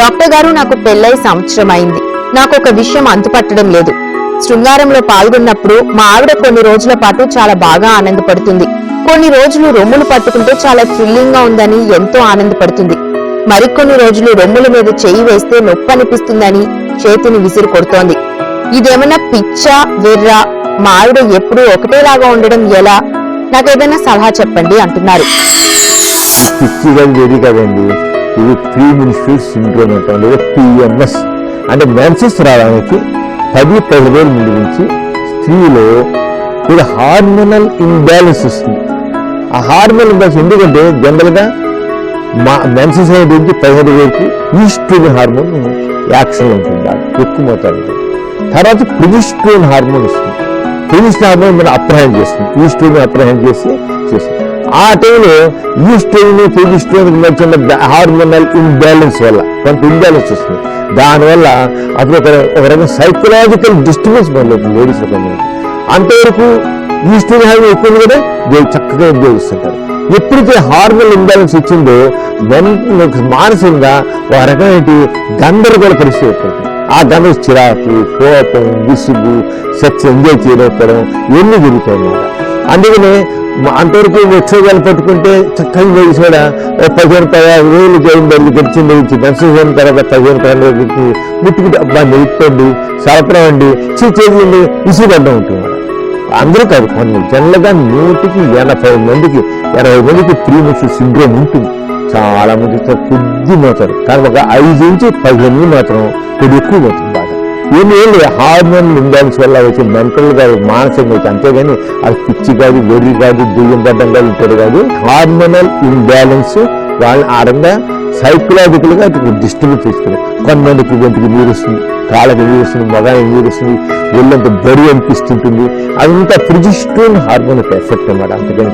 Doctor గారు, నాకు పెళ్ళై సంవత్సరం అయింది. నాకు ఒక విషయం అంతుపట్టడం లేదు. శృంగారంలో పాల్గొన్నప్పుడు మా ఆవిడ కొన్ని రోజుల పాటు చాలా బాగా ఆనందపడుతుంది. కొన్ని రోజులు రొమ్ములు పట్టుకుంటే చాలా థ్రిల్లింగ్ గా ఉందని ఎంతో ఆనందపడుతుంది. మరికొన్ని రోజులు రొమ్ముల మీద చెయ్యి వేస్తే నొప్పి అనిపిస్తుందని చేతిని విసిరి కొడుతోంది. ఇదేమన్నా పిచ్చా వెర్రా? మా ఆవిడ ఎప్పుడూ ఒకటేలాగా ఉండడం ఎలా? నాకేదైనా సలహా చెప్పండి అంటున్నారు. పిచ్చిగా కదండి, ఇది ప్రీ మెన్స్ట్రువల్ సిండ్రోమ్ అంటాం, లేదా PMS. అంటే మెన్సెస్ రావడానికి 10-15 రోజుల ముందు నుంచి స్త్రీలో కూడా హార్మోనల్ ఇంబ్యాలెన్స్ వస్తుంది. ఆ హార్మోనల్ ఇంబ్యాలెన్స్ ఎందుకంటే జనరల్గా మెన్సెస్ అయినటువంటి 15 రోజులకి ఈస్ట్రోజన్ హార్మోన్ యాక్షన్ ఉంటుంది, ఎక్కువ మోతాదు. తర్వాత ప్రొజెస్టెరాన్ హార్మోన్ వస్తుంది. ప్రొజెస్టెరాన్ హార్మోన్ మనం అప్రహెండ్ చేస్తుంది, ఈస్ట్రోజన్ అప్రహెండ్ చేస్తుంది. ఆ టైంలో ఈస్ట్రోజన్ ప్రొజెస్టెరాన్ మధ్య హార్మోనల్ ఇంబ్యాలెన్స్ వల్ల కొంత ఇంబ్యాలెన్స్ వస్తుంది. దానివల్ల అప్పుడు ఒక రకం సైకలాజికల్ డిస్టర్బెన్స్ మొదలవుతుంది లేడీస్. అంతవరకు ఈస్ట్రోజన్ హార్మోన్ ఎక్కువ కూడా చక్కగా ఉపయోగిస్తుంటారు. ఎప్పుడైతే హార్మోన్ ఇంబ్యాలెన్స్ వచ్చిందో మానసికంగా ఒక రకమైన గందరగోళ పరిస్థితి ఏర్పడుతుంది. ఆ గందరగోళ చిరాకు, కోపం, విసుగు, సెక్స్ ఎంజాయ్ చేయకపోవడం ఇవన్నీ జరుగుతాయి. అందుకనే అంతవరకు ఉత్సవాలు పట్టుకుంటే చక్కగా వయసు కూడా 15-16 రోజులు గడిచింది. మెన్సెస్ అయిన తర్వాత 15-16 రోజులకి ముట్టుకుంటే అబ్బా నెయ్యిపోండి, సరఫరాండి, చేతులండి విసుగడ్డం ఉంటుంది. అందరూ కాదు, కొన్ని జనరల్గా 180 మందికి 80 మందికి ప్రీ మెన్స్ట్రువల్ సిండ్రోమ్ ఉంటుంది. చాలా మంది కొద్ది మోతారు, కానీ ఒక 5-15 మాత్రం కొద్ది ఎక్కువ మోతుంది. బాగా ఏమి హార్మోన్ ఇంబ్యాలెన్స్ వల్ల వచ్చే మెంటల్ గా మానసికంగా అయితే, అంతేగాని అది పిచ్చి కాదు, వెర్రి కాదు, దెయ్యం గడ్డం కాదు, ఇంకోటి కాదు. హార్మోనల్ ఇంబ్యాలెన్స్ వాళ్ళని ఆరంగా సైకలాజికల్ గా డిస్టర్బ్ చేస్తుంది. కొంతమందికి ఒంటికి నీరు వస్తుంది, కాళ్ళకి నీరు వస్తుంది, మగానికి నీరు వస్తుంది, ఒళ్ళంత బరువు అనిపిస్తుంటుంది. అదంతా ప్రొజెస్టెరాన్ హార్మోన్ ఎఫెక్ట్ అన్నమాట, అంతకని